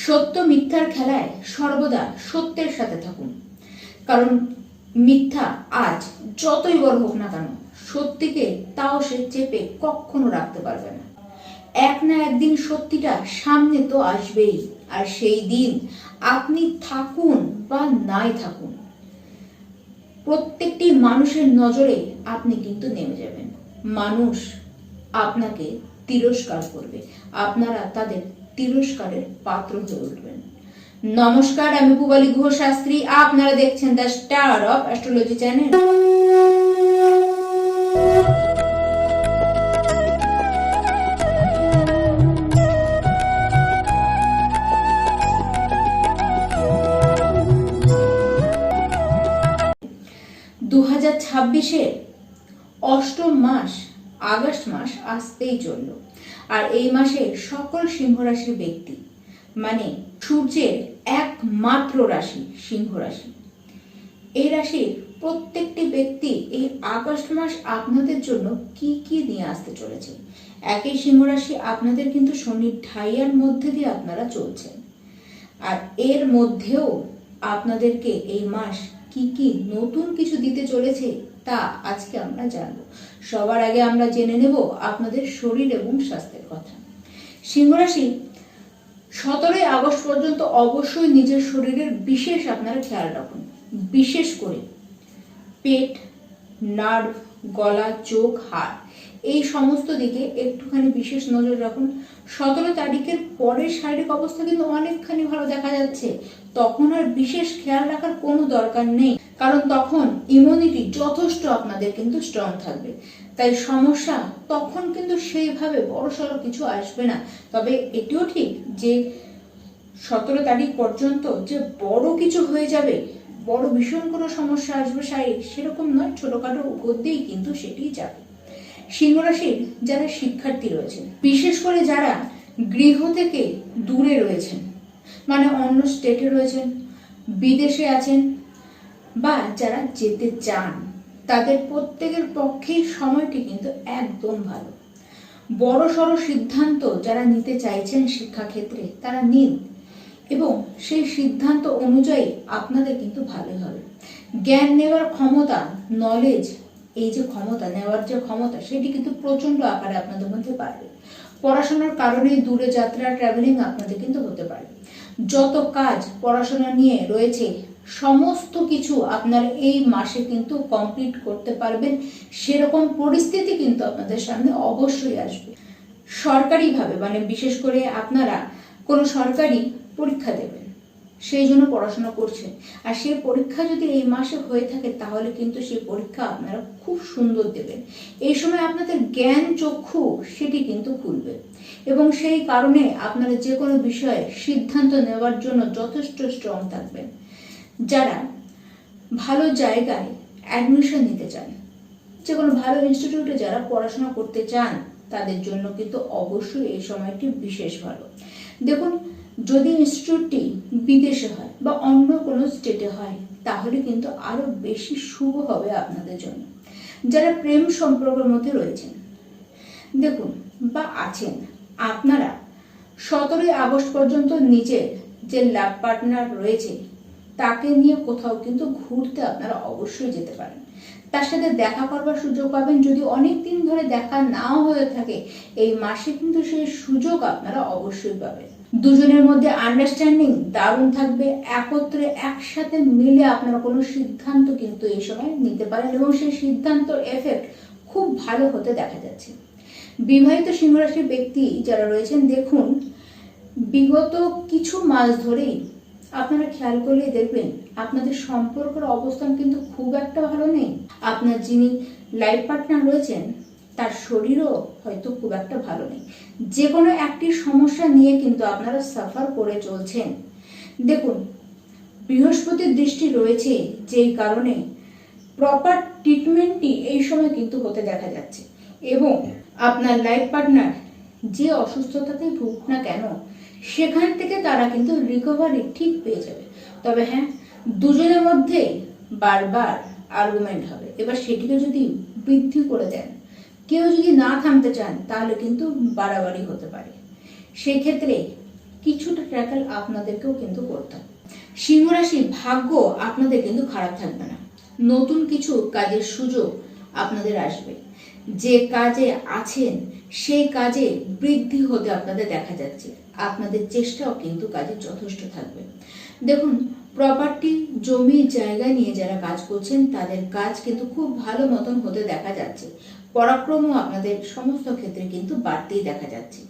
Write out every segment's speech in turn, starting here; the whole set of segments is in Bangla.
সত্য মিথ্যার খেলায় সর্বদা সত্যের সাথে থাকুন, কারণ মিথ্যা আজ যতই বড় হোক না কেন সত্যিকে তাও সে চেপে কখনো রাখতে পারবে না। এক না একদিন সত্যিটা সামনে তো আসবেই, আর সেই দিন আপনি থাকুন বা নাই থাকুন, প্রত্যেকটি মানুষের নজরে আপনি কিন্তু নেমে যাবেন। মানুষ আপনাকে তিরস্কার করবে, আপনারা তাদের তিরস্কারের পাত্র হয়ে উঠবেন। নমস্কার, আমি পূবালী গুহ শাস্ত্রী, আপনারা দেখছেন the star of astrology channel. দু 2026-এর অষ্টম মাস আগস্ট মাস আসতেই চলল, আর এই মাসে সকল সিংহ রাশির ব্যক্তি, মানে সূর্যের একমাত্র রাশি সিংহ রাশি, এই রাশির প্রত্যেকটি ব্যক্তি এই আগস্ট মাস আপনাদের জন্য কি কি নিয়ে আসতে চলেছে। একই সিংহ রাশি আপনাদের কিন্তু শনির ঢাইয়ার মধ্যে দিয়ে আপনারা চলছেন, আর এর মধ্যেও আপনাদেরকে এই মাস কি কি নতুন কিছু দিতে চলেছে তা আজকে আমরা জানবো। সবার আগে আমরা জেনে নেব আপনাদের শরীর এবং স্বাস্থ্যের কথা। সিংহ রাশি 17 আগস্ট পর্যন্ত অবশ্যই নিজের শরীরের বিশেষ আপনারা খেয়াল রাখুন, বিশেষ করে পেট, নার্ভ, গলা, চোখ, হাড়, এই সমস্ত দিকে একটুখানি বিশেষ নজর রাখুন। 17 তারিখের পরের শারীরিক অবস্থা কিন্তু অনেকখানি ভালো দেখা যাচ্ছে, তখন আর বিশেষ খেয়াল রাখার কোনো দরকার নেই, কারণ তখন ইমিউনিটি যথেষ্ট আপনাদের কিন্তু স্ট্রং থাকবে, তাই সমস্যা তখন কিন্তু সেইভাবে বড়সড় কিছু আসবে না। তবে এটিও ঠিক যে 17 তারিখ পর্যন্ত যে বড় কিছু হয়ে যাবে, বড় ভীষণ কোনো সমস্যা আসবে শারীরিক, সেরকম নয়, ছোটখাটো উপর দিয়েই কিন্তু সেটি যাবে। সিংহ রাশির যারা শিক্ষার্থী রয়েছেন, বিশেষ করে যারা গৃহ থেকে দূরে রয়েছেন, মানে অন্য স্টেটে রয়েছেন, বিদেশে আছেন, বা যারা যেতে চান, তাদের প্রত্যেকের পক্ষেই সময়টি কিন্তু একদম ভালো। বড় সড় সিদ্ধান্ত যারা নিতে চাইছেন শিক্ষাক্ষেত্রে তারা নিন, এবং সেই সিদ্ধান্ত অনুযায়ী আপনাদের কিন্তু ভালোই হবে। জ্ঞান নেওয়ার ক্ষমতা, নলেজ, এই যে ক্ষমতা নেওয়ার যে ক্ষমতা, সেটি কিন্তু প্রচন্ড আকারে আপনাদের মধ্যে বাড়বে। পড়াশোনার কারণে দূরে যাত্রা, ট্রাভেলিং আপনাদের কিন্তু হতে পারে। যত কাজ পড়াশোনা নিয়ে রয়েছে সমস্ত কিছু আপনার এই মাসে কিন্তু কমপ্লিট করতে পারবেন, সেরকম পরিস্থিতি কিন্তু আপনাদের সামনে অবশ্যই আসবে। সরকারিভাবে, মানে বিশেষ করে আপনারা কোনো সরকারি পরীক্ষা দেবেন, সেই জন্য পড়াশোনা করছেন, আর সেই পরীক্ষা যদি এই মাসে হয়ে থাকে তাহলে কিন্তু সেই পরীক্ষা আপনারা খুব সুন্দর দেবেন। এই সময় আপনাদের জ্ঞান চক্ষু সেটি কিন্তু খুলবে, এবং সেই কারণে আপনারা যে কোনো বিষয়ে সিদ্ধান্ত নেওয়ার জন্য যথেষ্ট স্ট্রং থাকবেন। যারা ভালো জায়গায় অ্যাডমিশন নিতে চান, যে কোনো ভালো ইনস্টিটিউটে যারা পড়াশোনা করতে চান, তাদের জন্য কিন্তু অবশ্যই এই সময়টি বিশেষ ভালো। দেখুন, যদি ইনস্টিটিউটটি বিদেশে হয় বা অন্য কোনো স্টেটে হয়, তাহলে কিন্তু আরো বেশি শুভ হবে আপনাদের জন্য। যারা প্রেম সম্পর্কের মধ্যে রয়েছেন, দেখুন, বা আছেন, আপনারা 17 আগস্ট পর্যন্ত নিজের যে লাভ পার্টনার রয়েছে তাকে নিয়ে কোথাও কিন্তু ঘুরতে আপনারা অবশ্যই যেতে পারেন। তার সাথে দেখা করবার সুযোগ পাবেন। যদি অনেক দিন ধরে দেখা নাও হয়ে থাকে, এই মাসে কিন্তু সেই সুযোগ আপনারা অবশ্যই পাবেন। দুজনের মধ্যে আন্ডারস্ট্যান্ডিং দারুণ থাকবে, একত্রে একসাথে মিলে আপনারা কোনো সিদ্ধান্ত কিন্তু এই সময় নিতে পারেন, এবং সেই সিদ্ধান্তর এফেক্ট খুব ভালো হতে দেখা যাচ্ছে। বিবাহিত সিংহ রাশির ব্যক্তি যারা রয়েছেন, দেখুন, বিগত কিছু মাস ধরেই আপনারা খেয়াল করলে দেখবেন আপনাদের সম্পর্কের অবস্থান কিন্তু খুব একটা ভালো নেই। আপনার যিনি লাইফ পার্টনার রয়েছেন তার শরীরও হয়তো খুব একটা ভালো নেই। যে কোনো একটি সমস্যা নিয়ে কিন্তু আপনারা সাফার করে চলছেন। দেখুন, বৃহস্পতির দৃষ্টি রয়েছে, যেই কারণে প্রপার ট্রিটমেন্টই এই সময় কিন্তু হতে দেখা যাচ্ছে, এবং আপনার লাইফ পার্টনার যে অসুস্থতাতেই ভুগুক না কেন, সেখান থেকে তারা কিন্তু রিকভারি ঠিক পেয়ে যাবে। তবে হ্যাঁ, দুজনের মধ্যে বারবার আর্গুমেন্ট হবে, এবার সেটিকে যদি বৃদ্ধি করে দেন, কেউ যদি না থামতে চান, তাহলে কিন্তু বাড়াবাড়ি হতে পারে। সেই ক্ষেত্রে কিছুটা ট্র্যাকেল আপনাদেরকেও কিন্তু করতে হবে। সিংহ রাশি ভাগ্য আপনাদের কিন্তু খারাপ থাকবে না। নতুন কিছু কাজের সুযোগ আপনাদের আসবে। যে কাজে আছেন সেই কাজে বৃদ্ধি হতে আপনাদের দেখা যাচ্ছে। আপনাদের চেষ্টাও কিন্তু কাজে যথেষ্ট থাকবে। দেখুন, প্রপার্টি, জমি জায়গা নিয়ে যারা কাজ করছেন তাদের কাজ কিন্তু খুব ভালো মতন হতে দেখা যাচ্ছে। পরাক্রমও আপনাদের সমস্ত ক্ষেত্রে কিন্তু বাড়তেই দেখা যাচ্ছে।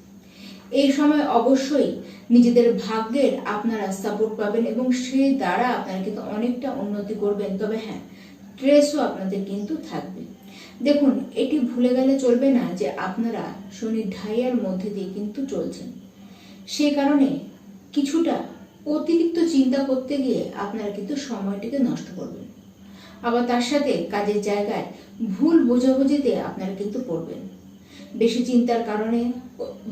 এই সময় অবশ্যই নিজেদের ভাগ্যের আপনারা সাপোর্ট পাবেন এবং সেই দ্বারা আপনারা কিন্তু অনেকটা উন্নতি করবেন। তবে হ্যাঁ, স্ট্রেসও আপনাদের কিন্তু থাকবে। দেখুন, এটি ভুলে গেলে চলবে না যে আপনারা শনি ঢাইয়ার মধ্যে দিয়ে কিন্তু চলছেন। সেই কারণে কিছুটা অতিরিক্ত চিন্তা করতে গিয়ে আপনারা কিন্তু সময়টিকে নষ্ট করবেন। আবার তার সাথে কাজের জায়গায় ভুল বোঝাবুঝিতে আপনারা কিন্তু পড়বেন। বেশি চিন্তার কারণে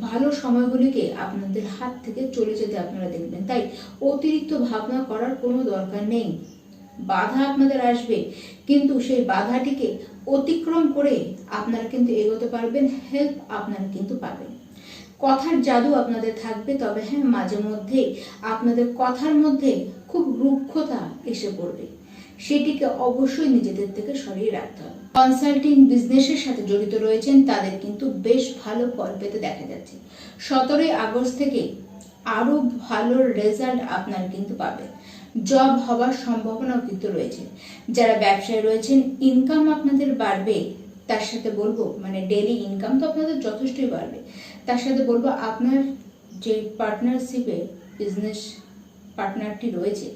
ভালো সময়গুলিকে আপনাদের হাত থেকে চলে যেতে আপনারা দেখবেন। তাই অতিরিক্ত ভাবনা করার কোনো দরকার নেই। বাধা আপনাদের আসবে, কিন্তু সেই বাধাটিকে অতিক্রম করে আপনারা কিন্তু এগোতে পারবেন। হেল্প আপনারা কিন্তু পাবেন। কথার জাদু আপনাদের থাকবে। তবে হ্যাঁ, মাঝে মধ্যে আপনাদের কথার মধ্যে খুব রুক্ষতা এসে পড়বে। সেটিকে অবশ্যই নিজেদের থেকে সরিয়ে রাখতে হবে। কনসাল্টিং বিজনেসের সাথে জড়িত রয়েছেন তাদের কিন্তু বেশ ভালো ফল পেতে দেখা যাচ্ছে। 17 আগস্ট থেকে আরো ভালো রেজাল্ট আপনারা কিন্তু পাবেন। জব হওয়ার সম্ভাবনাও কিন্তু রয়েছে। যারা ব্যবসায় রয়েছেন, ইনকাম আপনাদের বাড়বে। তার সাথে বলবো, মানে ডেইলি ইনকাম তো আপনাদের যথেষ্টই বাড়বে। তার সাথে বলবো, আপনার যে পার্টনারশিপে বিজনেস পার্টনারটি রয়েছে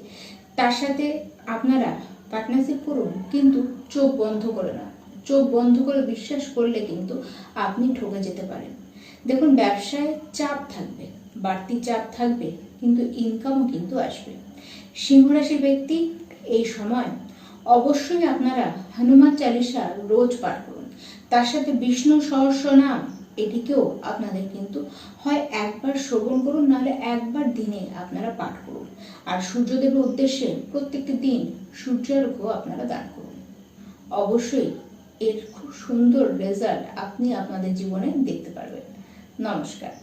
তার সাথে আপনারা পার্টনারশিপ করুন, কিন্তু চোখ বন্ধ করে না। চোখ বন্ধ করে বিশ্বাস করলে কিন্তু আপনি ঠকে যেতে পারেন। দেখুন, ব্যবসায় চাপ থাকবে, বাড়তি চাপ থাকবে, কিন্তু ইনকামও কিন্তু আসবে। সিংহ রাশির ব্যক্তি এই সময় অবশ্যই আপনারা হনুমান চালিসা রোজ পাঠ করুন। তার সাথে বিষ্ণু সহস্রনাম এটিকেও আপনাদের কিন্তু হয় একবার শ্রবণ করুন, নাহলে একবার দিনে আপনারা পাঠ করুন। আর সূর্যদেবের উদ্দেশ্যে প্রত্যেকটি দিন সূর্যার্ঘ্য আপনারা দান করুন। অবশ্যই এর খুব সুন্দর রেজাল্ট আপনি আপনাদের জীবনে দেখতে পারবেন। নমস্কার।